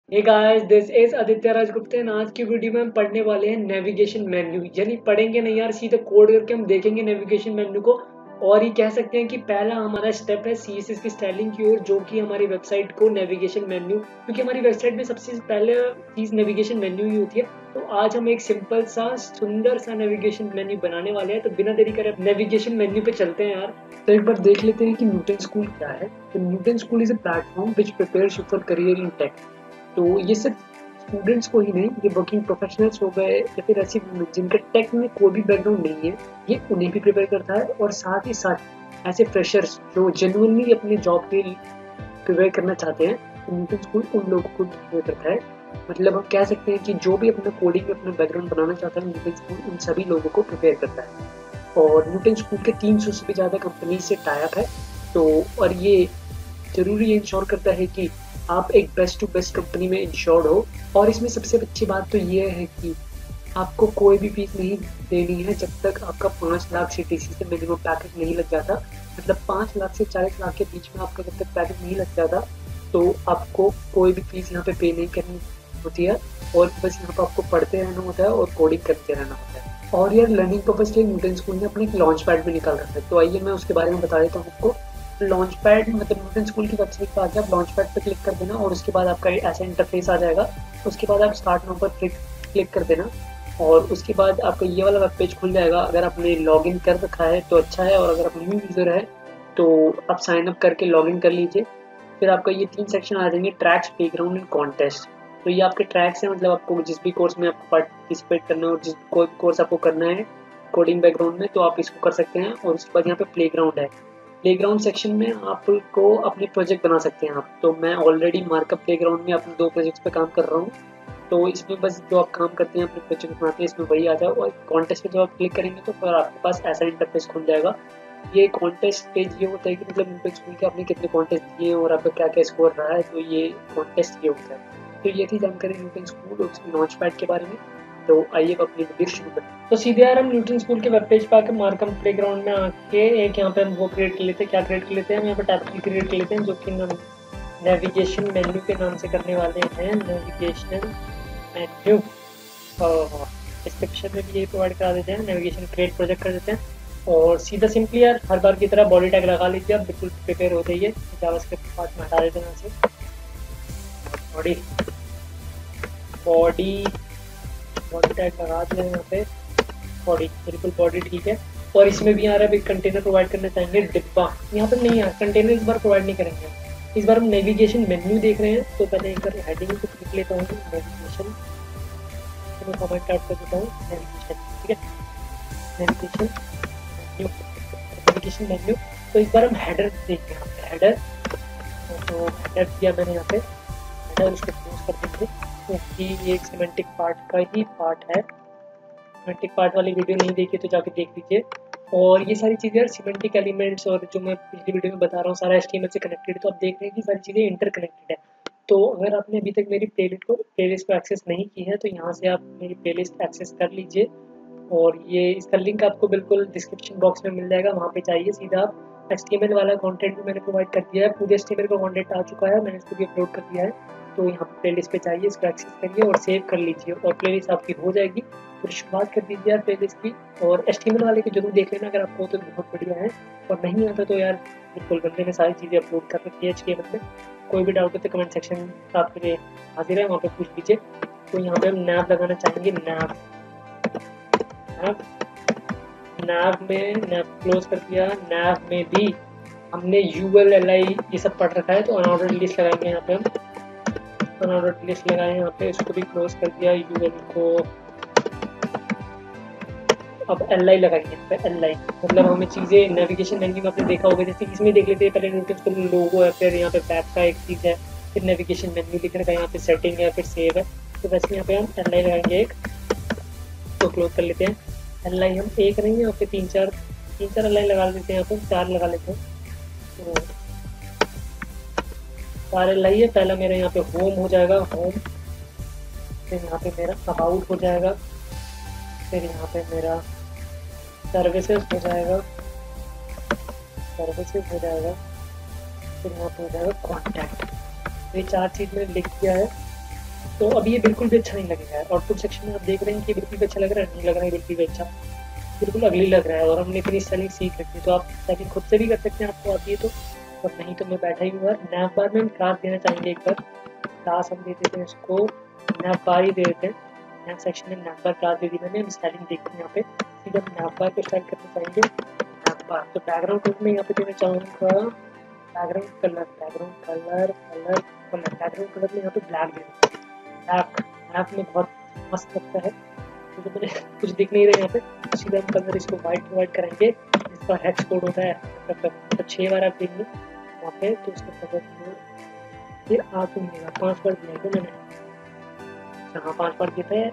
Hey guys, this is Aditya Rajgupta and आज की video में हम पढ़ने वाले हैं नेविगेशन मेन्यू। यानी पढ़ेंगे नहीं यार, सीधे कोड करके हम देखेंगे नेविगेशन मेन्यू को। और ये कह सकते हैं कि पहला हमारा स्टेप है सीएसएस की स्टाइलिंग की ओर, जो कि हमारी वेबसाइट को नेविगेशन मेन्यू, क्योंकि हमारी वेबसाइट में सबसे पहले चीज नेविगेशन मेन्यू ही होती है। तो आज हम एक सिंपल सा सुंदर सा नेविगेशन मेन्यू बनाने वाले हैं। तो बिना देरी करे नेविगेशन मेन्यू पे चलते हैं यार। तो एक बार देख लेते हैं कि न्यूटन स्कूल क्या है। तो Newton school is a platform which prepares you for career in tech. तो ये सिर्फ स्टूडेंट्स को ही नहीं, ये वर्किंग प्रोफेशनल्स हो गए या फिर ऐसे जिनका टेक में कोई भी बैकग्राउंड नहीं है, ये उन्हें भी प्रिपेयर करता है। और साथ ही साथ ऐसे फ्रेशर्स जो जेन्युइनली अपने जॉब के प्रिपेयर करना चाहते हैं, तो न्यूटन स्कूल उन लोगों को प्रिपेयर करता है। मतलब हम कह सकते हैं कि जो भी अपना कोडिंग में अपना बैकग्राउंड बनाना चाहता है, न्यूटन स्कूल उन सभी लोगों को प्रिपेयर करता है। और न्यूटन स्कूल के 300 से भी ज़्यादा कंपनी से टाई अप है। तो और ये ज़रूरी इंश्योर करता है कि आप एक बेस्ट टू बेस्ट कंपनी में इंश्योर्ड हो। और इसमें सबसे अच्छी बात तो ये है कि आपको कोई भी फीस नहीं देनी है जब तक आपका 5 लाख सीटीसी से मिनिमम पैकेज नहीं लग जाता। मतलब 5 लाख से 40 लाख के बीच में आपका जब तक पैकेज नहीं लग जाता, तो आपको कोई भी फीस यहाँ पे नहीं करनी होती है। और बस यहाँ पर आपको पढ़ते रहना होता है और कोडिंग करते रहना होता है। और यार लर्निंग पर्पज के लिए न्यूटन स्कूल ने अपने एक लॉन्च पैड भी निकाल रखा है। तो आइए मैं उसके बारे में बता देता हूँ आपको। लॉन्च पैड मतलब न्यूटन स्कूल की वेबसाइट पर आके आप लॉन्च पैड पर क्लिक कर देना और उसके बाद आपका ऐसा इंटरफेस आ जाएगा। उसके बाद आप स्टार्ट नाउ पर क्लिक कर देना और उसके बाद आपका ये वाला वेब पेज खुल जाएगा। अगर आपने लॉगिन कर रखा है तो अच्छा है, और अगर आप न्यू यूज़र है तो आप साइन अप करके लॉगिन कर लीजिए। फिर आपका ये 3 सेक्शन आ जाएंगे, ट्रैक्स, प्लेग्राउंड एंड कॉन्टेस्ट। तो ये आपके ट्रैक्स हैं, मतलब आपको जिस भी कोर्स में आपको पार्टिसिपेट करना है और जिस कोई कोर्स आपको करना है कोडिंग बैकग्राउंड में, तो आप इसको कर सकते हैं। और उसके बाद यहाँ पे प्लेग्राउंड है। प्लेग्राउंड सेक्शन में आपको अपने प्रोजेक्ट बना सकते हैं आप। तो मैं ऑलरेडी मार्कअप प्लेग्राउंड में अपने 2 प्रोजेक्ट्स पे काम कर रहा हूँ। तो इसमें बस जो आप काम करते हैं अपने प्रोजेक्ट बनाते हैं, इसमें वही आ जाओ। और कॉन्टेस्ट पे जब आप क्लिक करेंगे तो फिर आपके पास ऐसा इंटरफेस खुल जाएगा। ये कॉन्टेस्ट पेज ये होता है कि मतलब न्यूटन स्कूल के आपने कितने कॉन्टेस्ट दिए हैं और आपका क्या क्या स्कोर रहा है, तो ये कॉन्टेस्ट ये होता है। तो ये थी जानकारी न्यूटन स्कूल और उसके लॉन्च पैड के बारे में। तो आइए अब अपनी वीडियो शुरू करते हैं। तो सीधे यार हम न्यूटन स्कूल के वेब पेज पर आके मार्कअप प्लेग्राउंड में आके एक यहाँ पे हम वो क्रिएट कर लेते हैं। क्या क्रिएट कर लेते हैं? हम यहाँ पे टैब क्रिएट कर लेते हैं, जो कि नेविगेशन मेन्यू के नाम से करने वाले हैं। नेविगेशन मेन्यू डिस्क्रिप्शन में भी यही प्रोवाइड करा देते हैं। नेविगेशन क्रिएट प्रोजेक्ट कर देते हैं और सीधा सिंपली यार हर बार की तरह बॉडी टैग लगा लीजिए। आप बिल्कुल प्रिपेयर हो जाइए। जावास्क्रिप्ट पार्ट में हटा देते हैं यहाँ से। बॉडी बॉडी बॉडी टैग लगा दिया यहाँ पे। बॉडी बिल्कुल बॉडी ठीक है। और इसमें भी यार अभी कंटेनर प्रोवाइड करना चाहेंगे। डिब्बा यहाँ पर नहीं यार, कंटेनर इस बार प्रोवाइड नहीं करेंगे। इस बार हम नेविगेशन मेन्यू देख रहे हैं, तो पहले एक बार हेडिंग को लिख लेता हूँ नेविगेशन। तो मैं कमेंट टाइप कर देता हूँ नेविगेशन, ठीक है। Navigation menu, navigation menu. तो इस बार हम हेडर देखते हैं। हेडर, तो हेडर दिया मैंने यहाँ पे। हेडर उसको क्लोज कर देंगे क्योंकि ये एक सिमेंटिक पार्ट का ही पार्ट है। सिमेंटिक पार्ट वाली वीडियो नहीं देखी तो जाके देख लीजिए। और ये सारी चीज़ें यार सिमेंटिक एलिमेंट्स और जो मैं पिछली वीडियो में बता रहा हूँ सारा HTML से कनेक्टेड। तो आप देख रहे हैं कि सारी चीज़ें इंटरकनेक्टेड है। तो अगर आपने अभी तक मेरी प्लेलिस्ट को एक्सेस नहीं की है तो यहाँ से आप मेरी प्लेलिस्ट एक्सेस कर लीजिए। और ये इसका लिंक आपको बिल्कुल डिस्क्रिप्शन बॉक्स में मिल जाएगा, वहाँ पे चाहिए सीधा आप। HTML वाला कंटेंट भी मैंने प्रोवाइड कर दिया है, पूरे HTML का कंटेंट आ चुका है, मैंने इसको भी अपलोड कर दिया है। तो यहाँ पे प्लेलिस्ट पे चाहिए, इसको एक्सेस करिए और सेव कर लीजिए और प्लेलिस्ट आपकी हो जाएगी। फिर शुरुआत कर दीजिए यार प्लेलिस्ट की। और HTML वाले को जरूर देख लेना, अगर आपको तो बहुत बढ़िया है। और नहीं आता तो यार बिल्कुल बंदे ने सारी चीज़ें अपलोड कर रखी है HTML में। कोई भी डाउट हो तो कमेंट सेक्शन आपके लिए हाजिर है, वहाँ पे पूछ लीजिए। तो यहाँ पे हम नैव लगाना चाहेंगे। नैव नैव क्लोज कर दिया। नैव में भी हमने ULLI ये सब पढ़ रखा है, तो अनऑर्डर्ड लिस्ट लगाएंगे यहाँ पे हम। अनऑर्डर्ड लिस्ट लगाए यहाँ पे, इसको भी क्लोज कर दिया। UL को अब LI लगाएंगे यहाँ पे। LI मतलब हमें चीज़ें नेविगेशन मेन्यू में आपने देखा होगा, जैसे इसमें देख लेते हैं। पहले न्यूटन स्कूल लोगो है, फिर यहाँ पे बैक का एक चीज़ है, फिर नेविगेशन मेन्यू लिख रखा है, यहाँ पे सेटिंग है, फिर सेव है। तो वैसे यहाँ पे हम LI लगाएंगे एक, तो क्लोज कर लेते हैं। LI हम एक नहीं, यहाँ पे तीन चार LI लगा लेते हैं। यहाँ पे 4 लगा लेते हैं। तो 4 LI है। पहला मेरा यहाँ पे होम हो जाएगा, होम। फिर यहाँ पे मेरा अबाउट हो जाएगा। फिर यहाँ पे मेरा सर्विसेज हो जाएगा, सर्विसेज हो जाएगा। फिर यहाँ पे हो जाएगा कॉन्टैक्ट। तो ये 4 चीज़ मैंने लिख दिया है। तो अब ये बिल्कुल भी अच्छा नहीं लगेगा यार। आउटपुट सेक्शन में आप देख रहे हैं कि बिल्कुल भी अच्छा लग रहा है, नहीं लग रहा है बिल्कुल भी अच्छा, बिल्कुल अगली लग रहा है। और हमने इतनी सेलिंग सीख रखी है, तो आप सेलिंग खुद से भी कर सकते हैं, आपको आती है तो। और नहीं तो मैं बैठा ही हूँ यार। नैप बार में हम क्लास देना चाहेंगे एक बार, क्लास हम दे देते हैं इसको, नैप बार ही दे देते हैं। नैप सेक्शन में नैप बार क्लास दे दी मैंने। हम स्टाइलिंग देखते हैं यहाँ पे, सीधा हम नैप बार को स्टाइल करना चाहेंगे, नैप बार। तो बैकग्राउंड कलर में यहाँ पे देना चाहूँगा बैकग्राउंड कलर, बैकग्राउंड कलर में यहाँ पे ब्लैक देना, ब्लैक। ब्लैक में बहुत मस्त लगता है, तो मैंने कुछ दिख नहीं रहा यहाँ पे। सीधा हम कलर इसको वाइट प्रोवाइड करेंगे, इसका हेक्स कोड होता है, मतलब 6 बार आप देंगे वहाँ पे, तो उसका कलर फिर आप मिलेगा 5 बार दिया मैंने। हाँ 5 बार देता है,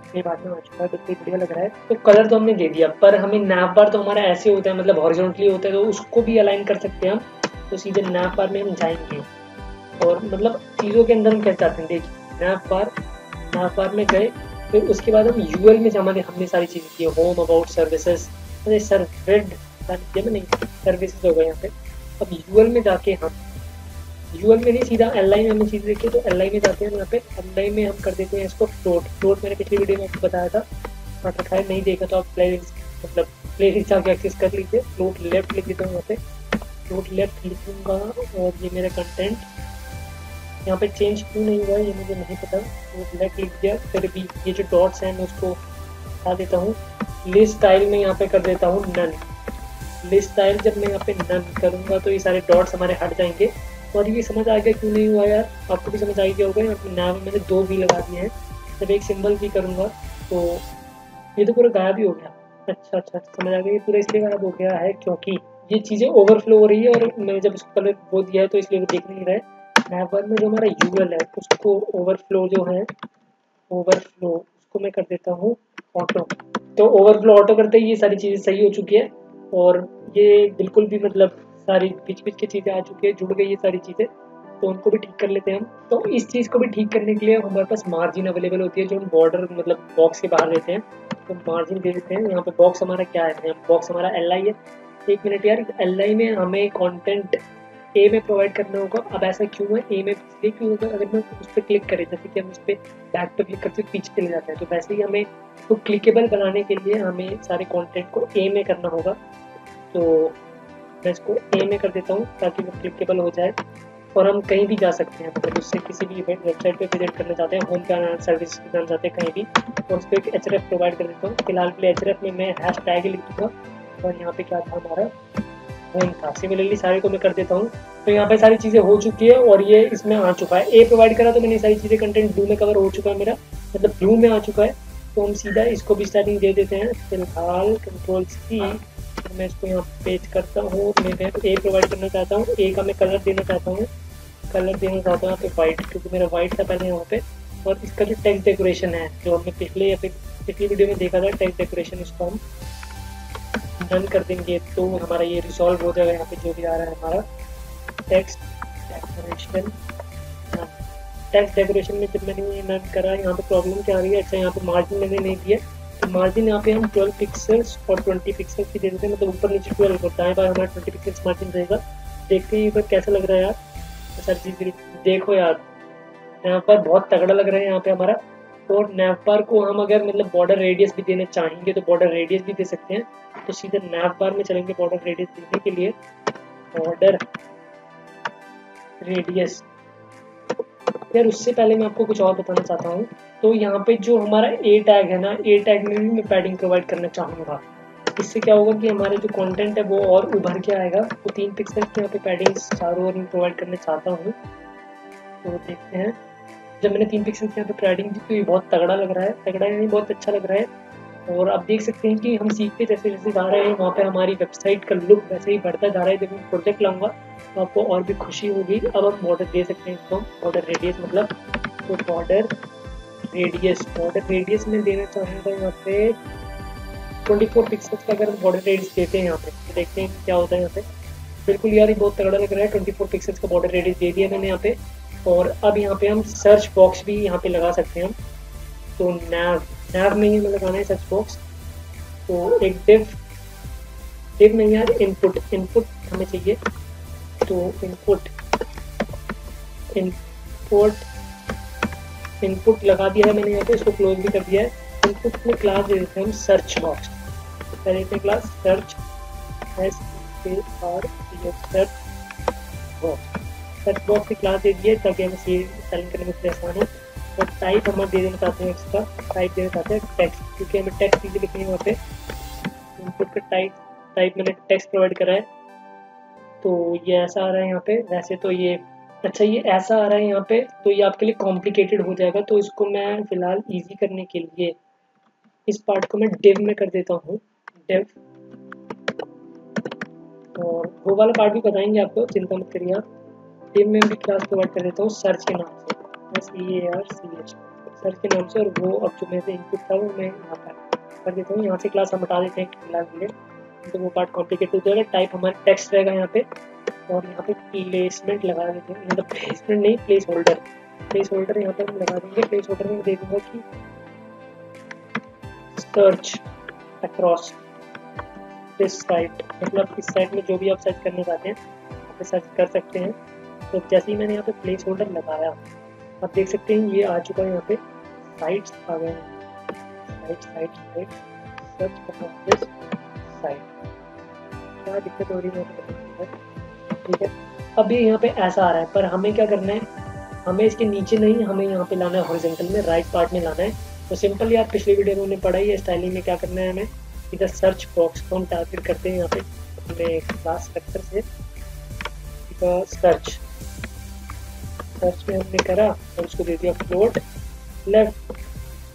6 बार में आ चुका है, तो बढ़िया लग रहा है। तो कलर तो हमने दे दिया, पर हमें नैप बार तो हमारा ऐसे होता है, मतलब हॉरिजॉन्टली होता है, तो उसको भी अलाइन कर सकते हैं हम। तो सीधे नैप बार में हम जाएंगे और मतलब चीज़ों के अंदर हम कैसे जाते हैं, देखिए नैप बार में गए, फिर उसके बाद हम यूएल में हमने सारी चीज़ें की, होम, अबाउट, सर्विसेज, अरे सर्वेड नहीं, सर्विसेज हो गए यहाँ पे। अब यूएल में जाके हम यूएल में नहीं, सीधा एलआई में हमें चीज़ देखिए, तो एलआई में जाते हैं यहाँ पे। एलआई में हम कर देते हैं इसको फ्लोट मैंने पिछली वीडियो में आपको बताया था, बट रखा है, नहीं देखा तो आप प्ले लिस्ट जाके एक्सेस कर लीजिए। फ्लोट लेफ्ट लिख देता हूँ यहाँ पे, फ्लोट लेफ्ट लिखूँगा। और ये मेरा कंटेंट यहाँ पे चेंज क्यों नहीं हुआ है ये मुझे नहीं पता, तो लेफ्ट लिख दिया। फिर भी ये जो डॉट्स हैं मैं उसको हटा देता हूँ। लिस्ट स्टाइल में यहाँ पे कर देता हूँ नन। लिस्ट स्टाइल जब मैं यहाँ पे नन करूँगा तो ये सारे डॉट्स हमारे हट जाएंगे। और ये समझ आ गया क्यों नहीं हुआ यार, आपको भी समझ आ गया होगा। यहाँ पे नाम मैंने 2 भी लगा दिए हैं, जब एक सिंबल भी करूँगा तो ये तो पूरा गायब ही हो गया। अच्छा समझ आ गया, ये पूरा इसलिए गायब हो गया है क्योंकि ये चीज़ें ओवरफ्लो हो रही है, और मैंने जब उसको कलर वो दिया है तो इसलिए वो देख नहीं रहा है। नैप बार में जो हमारा यूएल है उसको ओवरफ्लो उसको मैं कर देता हूँ ऑटो। तो ओवरफ्लो ऑटो करते ही ये सारी चीज़ें सही हो चुकी है, और ये बिल्कुल भी मतलब सारी बीच की चीज़ें आ चुकी है, जुड़ गई ये सारी चीज़ें, तो उनको भी ठीक कर लेते हैं हम। तो इस चीज़ को भी ठीक करने के लिए हमारे पास मार्जिन अवेलेबल होती है, जो हम बॉर्डर मतलब बॉक्स के बाहर देते हैं, तो मार्जिन दे देते हैं। यहाँ पे बॉक्स हमारा क्या है, बॉक्स हमारा एल है। 1 मिनट यार, एल में हमें कॉन्टेंट ए में प्रोवाइड करना होगा। अब ऐसा क्यों है, ए में इसलिए क्यों होगा, अगर मैं उस पर क्लिक करें, जैसे कि हम उस पर बैक पर क्लिक करते पीछे चले जाते हैं, तो वैसे ही हमें तो क्लिकेबल बनाने के लिए हमें सारे कंटेंट को ए में करना होगा। तो मैं इसको ए में कर देता हूँ ताकि वो क्लिकेबल हो जाए, और हम कहीं भी जा सकते हैं, मतलब उससे किसी भी वेबसाइट पे विजिट करना चाहते हैं, होम पे आना, सर्विस पे जाना चाहते हैं कहीं भी, और उस पर एक एचरेफ प्रोवाइड कर देता हूँ। फिलहाल के लिए एचरेफ में मैं हैश टैग लिख दूँगा, और यहाँ पे क्या था हमारा होम था। सिमिलरली सारे को मैं कर देता हूँ। तो यहाँ पे सारी चीज़ें हो चुकी है, और ये इसमें आ चुका है। ए प्रोवाइड करा तो मैंने सारी चीज़ें कंटेंट ब्लू में कवर हो चुका है मेरा, मतलब ब्लू में आ चुका है। तो हम सीधा इसको भी स्टार्टिंग दे देते हैं। फिलहाल Ctrl+C, मैं इसको यहाँ पेस्ट करता हूँ। मैं ए प्रोवाइड करना चाहता हूँ, ए का मैं कलर देना चाहता हूँ, यहाँ पे वाइट, क्योंकि मेरा वाइट था पहले यहाँ पे। और इसका जो टेक्स्ट डेकोरेशन है, जो हमने पिछली वीडियो में देखा था, टेक्स्ट डेकोरेशन, इसको हम डन कर देंगे तो हमारा ये रिजॉल्व हो जाएगा। यहाँ पे जो भी आ रहा है हमारा टेक्स्ट डेकोरेशन में जब मैंने ये नन करा, यहाँ पे प्रॉब्लम क्या आ रही है। अच्छा, यहाँ पे मार्जिन मैंने नहीं दिया, तो मार्जिन यहाँ पे हम 12 पिक्सल्स और 20 पिक्सल्स की दे देते हैं, मतलब ऊपर नीचे 12 और दाएं बाएं हमारा 20 पिक्सल्स मार्जिन रहेगा। देखते हैं एक कैसा लग रहा है यार। सर जी देखो यार, नैप बार बहुत तगड़ा लग रहा है यहाँ पे हमारा। और नैप बार को हम अगर मतलब बॉर्डर रेडियस भी देना चाहेंगे तो बॉर्डर रेडियस भी दे सकते हैं। तो सीधे नैप बार में चलेंगे बॉर्डर रेडियस देने के लिए, बॉर्डर रेडियस। यार उससे पहले मैं आपको कुछ और बताना चाहता हूँ। तो यहाँ पे जो हमारा ए टैग है ना, ए टैग में भी मैं पैडिंग प्रोवाइड करना चाहूँगा। इससे क्या होगा कि हमारे जो कंटेंट है वो और उभर के आएगा। तो 3 पिक्सल की यहाँ पे पैडिंग चारों ओर में प्रोवाइड करना चाहता हूँ। तो देखते हैं, जब मैंने 3 पिक्सल की यहाँ पे पैडिंग दी तो ये बहुत तगड़ा लग रहा है, तगड़ा यानी बहुत अच्छा लग रहा है। और आप देख सकते हैं कि हम सीखते जैसे जैसे जा रहे हैं, वहाँ पे हमारी वेबसाइट का लुक वैसे ही बढ़ता जा रहा है। जब मैं प्रोजेक्ट लाऊंगा तो आपको और भी खुशी होगी। अब हम बॉर्डर दे सकते हैं इसको, बॉर्डर रेडियस मतलब, तो बॉर्डर रेडियस में देना चाहूँगा यहाँ पे 24 पिक्सल्स का। अगर हम बॉर्डर रेडियस देते हैं यहाँ पे तो देखते हैं क्या होता है यहाँ पे। बिल्कुल यार ये बहुत तगड़ा लग रहा है। 24 पिक्सल्स का बॉर्डर रेडियस दे दिया मैंने यहाँ पे। और अब यहाँ पे हम सर्च बॉक्स भी यहाँ पे लगा सकते हैं हम। तो नैव में ही हमें लगाना है सर्च बॉक्स। तो एक डिव नहीं यार, इनपुट हमें चाहिए। तो इनपुट इनपुट लगा दिया है मैंने यहाँ पे, इसको क्लोज भी कर दिया है। इनपुट में क्लास दे देते हैं हम सर्च बॉक्स, दे देते हैं class search search box. Search box की क्लास दे दी है ताकि हमें स्टाइलिंग करने में आसान हो। और टाइप हम दे देना चाहते हैं, इसका टाइप देना चाहते हैं टेक्स्ट, क्योंकि हमें टेक्स्ट चीज़ें लिखनी है वहाँ पे। इनपुट का टाइप मैंने टेक्स्ट प्रोवाइड करा है, तो ये ऐसा आ रहा है यहाँ पे। वैसे तो ये अच्छा ये ऐसा आ रहा है यहाँ पे, तो ये आपके लिए कॉम्प्लिकेटेड हो जाएगा, तो इसको मैं फिलहाल इजी करने के लिए इस पार्ट को मैं डिव में कर देता हूँ, डिव। और वो वाला पार्ट भी बताएंगे आपको, चिंता मत करिए आप। डिव में भी क्लास प्रोवाइड कर देता हूँ सर्च के नाम से, SEARCH सर्च के नाम से। और वो अब जो मेरे इनपुट था वो मैं यहाँ पर कर देता हूँ। यहाँ से क्लास हम हटा देते हैं फिलहाल के लिए, तो वो पार्ट कॉम्प्लिकेटेड हो जाएगा। टाइप हमारा टेक्स्ट रहेगा यहाँ पे, और यहाँ पे प्लेसमेंट लगा देते हैं, मतलब प्लेसमेंट नहीं, प्लेस होल्डर यहाँ पर हम लगा देंगे। प्लेस होल्डर में दे दूंगा कि सर्च अक्रॉस दिस साइट, मतलब इस साइट में जो भी आप सर्च करना चाहते हैं यहाँ पे सर्च कर सकते हैं। तो जैसे ही मैंने यहाँ पे प्लेस होल्डर लगाया, आप देख सकते हैं ये आ चुका है। यहाँ पे साइट्स आ गए हैं, site search across this site. क्या दिक्कत हो रही है, ठीक है। अब ये यहाँ पे ऐसा आ रहा है, पर हमें क्या करना है, हमें इसके नीचे नहीं, हमें यहाँ पे लाना है हॉरिजॉन्टल में, राइट पार्ट में लाना है। तो सिंपल यार पिछले वीडियो में हमने पढ़ा ही है स्टाइलिंग में क्या करना है। हमें इधर सर्च बॉक्स को हम टारगेट करते हैं यहाँ पे अपने क्लास स्ट्रक्चर से, सर्च में हमने करा और उसको दे दिया फ्लोट लेफ्ट।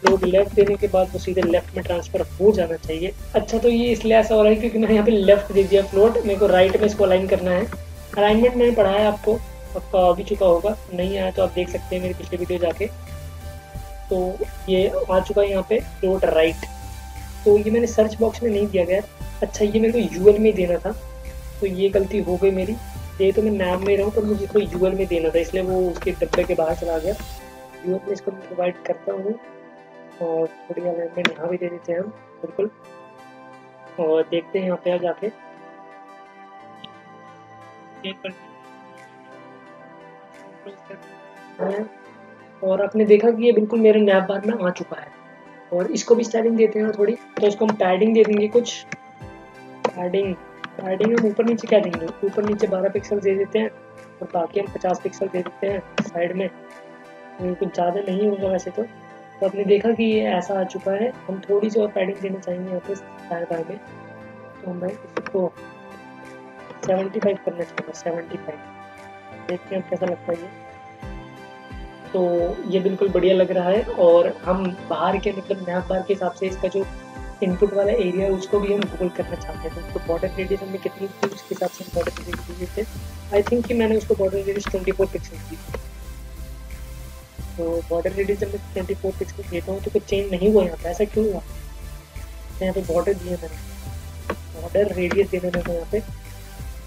फ्लोट लेफ्ट देने के बाद वो सीधे लेफ्ट में ट्रांसफर हो जाना चाहिए। अच्छा तो ये इसलिए ऐसा हो रहा है क्योंकि मैंने यहाँ पे लेफ्ट दे दिया फ्लोट, मेरे को राइट में इसको अलाइन करना है। अलाइनमेंट मैंने पढ़ाया आपको, आपका आ भी चुका होगा, नहीं आया तो आप देख सकते हैं मेरे पिछले वीडियो जाके। तो ये आ चुका है यहाँ पे फ्लोट राइट। तो ये मैंने सर्च बॉक्स में नहीं दिया गया। अच्छा ये मेरे को यूएल में देना था, तो ये गलती हो गई मेरी। ये तो मैं नाम में रहा हूँ, पर मुझे इसको यूएल में देना था, इसलिए वो उसके डब्बे के बाहर चला गया। यूएल में इसको मैं प्रोवाइड करता हूँ, और थोड़ी अलाइनमेंट यहाँ भी दे देते हैं हम बिल्कुल। और देखते हैं यहाँ पे जाके और आपने देखा कि ये बिल्कुल मेरे नैप बार में आ चुका है। और इसको भी स्टाइलिंग देते हैं थोड़ी, तो इसको हम पैडिंग दे देंगे कुछ। पैडिंग हम ऊपर नीचे क्या देंगे, ऊपर नीचे 12 पिक्सल दे देते हैं, और बाकी हम 50 पिक्सल दे देते हैं साइड में। कुछ ज़्यादा नहीं होगा वैसे तो आपने देखा कि ये ऐसा आ चुका है। हम थोड़ी सी और पैडिंग देना चाहेंगे यहाँ पे दाएं बाएं में, तो मैं इसको 75 करना चाहूँगा, 75। देखते हैं कैसा लगता है ये। तो ये बिल्कुल बढ़िया लग रहा है। और हम बाहर के मतलब नैप बार के हिसाब से इसका जो इनपुट वाला एरिया है उसको भी हम गूगल करना चाहते हैं। तो उसको बॉर्डर रेडियस हमने कितनी थी उसके हिसाब से हम बॉर्डर रेडियस दिए थे। आई थिंक कि मैंने उसको बॉर्डर रेडियस 24 पिक्सल दी। तो बॉर्डर रेडियस जब मैं 24 पिक्सल देता हूँ तो कुछ चेंज नहीं हुआ यहाँ पे, ऐसा क्यों हुआ। यहाँ पे बॉर्डर दिए मैंने, बॉर्डर रेडियस देना मैंने यहाँ पे,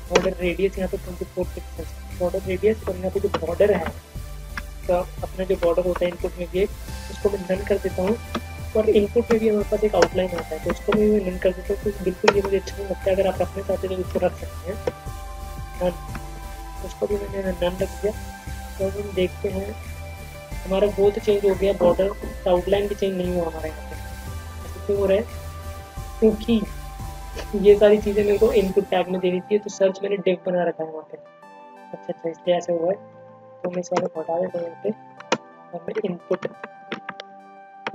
बॉर्डर रेडियस यहाँ पे 24 पिक्सल बॉर्डर रेडियस। और यहाँ पे जो बॉर्डर है तो अपना जो बॉर्डर होता है इनपुट में भी एक, उसको मैं नन कर देता हूँ। और इनपुट में भी हमारे पास एक आउटलाइन आता है, तो उसको भी मैं नन कर देता हूँ। तो बिल्कुल ये मुझे अच्छा नहीं लगता है, अगर आप रखना चाहते हैं तो उसको रख सकते हैं नन। उसको भी मैंने नन रख दिया। तो हम देखते हैं हमारा वो तो चेंज हो गया, बॉर्डर आउटलाइन भी चेंज नहीं हुआ हमारे यहाँ पे। ऐसे क्यों हो रहा है, क्योंकि ये सारी चीज़ें मेरे को इनपुट टैग में देनी चाहिए। तो सर्च मैंने डिव बना रखा है वहाँ पे। अच्छा इसलिए ऐसे हुआ है। तो मैं इस वाले को हटा देता हूँ यहाँ पे, और मैं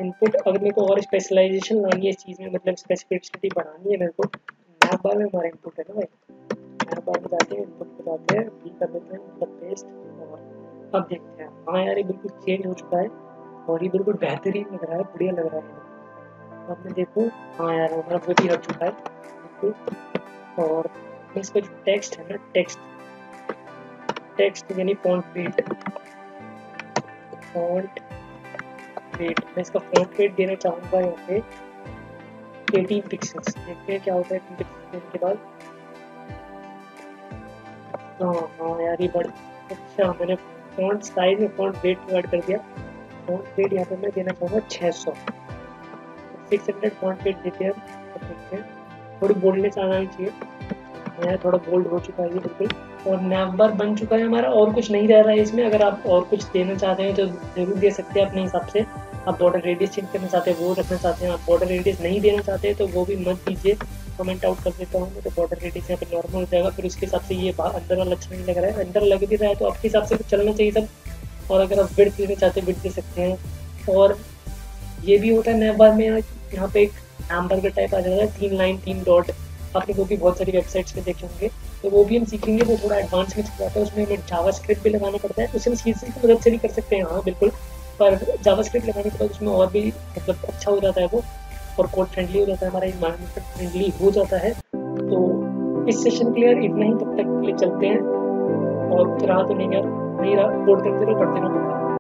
इनपुट अगर मेरे को और स्पेशलाइजेशन लानी है इस चीज़ में, मतलब स्पेसिफिसिटी बढ़ानी है मेरे को, नैप बार में हमारा इनपुट है ना भाई। नैप बार में जाते हैं, इनपुट पे जाते हैं, भी कर देते हैं मतलब पेस्ट। और अब देखते हैं, हाँ यार ये बिल्कुल चेंज हो चुका है और ये बिल्कुल बेहतरीन लग रहा है, बढ़िया लग रहा है। अब मैं देखूँ, हाँ यार हमारा वो भी हट चुका है बिल्कुल। और इसका जो टेक्स्ट है ना, टेक्स्ट यानी फॉन्ट वेट, मैं इसका फॉन्ट वेट देना चाहूँगा यहाँ पे 18 पिक्सल्स। देखते हैं क्या होता है 18 पिक्सल देने के बाद। हाँ यार ये बड़ा अच्छा, मैंने फॉन्ट साइज में फॉन्ट वेट प्रोवाइड कर दिया। फॉन्ट वेट यहाँ पे मैं देना चाहूँगा 600, 600 फॉन्ट वेट देते हैं। थोड़ी बोल्डनेस आना चाहिए, थोड़ा बोल्ड हो चुका है ये बिल्कुल। और नैव बार बन चुका है हमारा, और कुछ नहीं रह रहा है इसमें। अगर आप और कुछ देना चाहते हैं तो ज़रूर दे सकते हैं अपने हिसाब से। आप बॉर्डर रेडियस चेंज करना चाहते हैं वो रखना चाहते हैं, आप बॉर्डर रेडियस नहीं देना चाहते हैं तो वो भी मत दीजिए, कमेंट आउट कर देता हूँ। तो बॉर्डर रेडियस यहाँ पे नॉर्मल हो जाएगा। फिर उसके हिसाब से ये अंदर वाला अच्छा नहीं लग रहा है, अंदर लग भी रहा है तो आपके हिसाब से कुछ चलना चाहिए सब। और अगर आप विड्थ देना चाहते हैं विड्थ दे सकते हैं। और ये भी होता है नैव बार में, यहाँ पे एक हैमबर्गर टाइप आ जाता है, 3 लाइन 3 डॉट, आपने वो भी बहुत सारी वेबसाइट्स पे देखे होंगे। तो वो भी हम सीखेंगे, वो थोड़ा एडवांस में चल जाता है, उसमें हमें जावास्क्रिप्ट भी लगाना पड़ता है। उसे हम CSS की मदद से भी कर सकते हैं, हाँ बिल्कुल, पर जावास्क्रिप्ट लगाने के बाद उसमें और भी मतलब अच्छा हो जाता है वो, और कोड फ्रेंडली हो जाता है, हमारा इन्वायरमेंट फ्रेंडली हो जाता है। तो इस सेशन के लिए इतना ही, तब तक के लिए चलते हैं। और कुछ रहा तो नहीं यार, नहीं रहा, कोड करते रहो, पढ़ते रहो।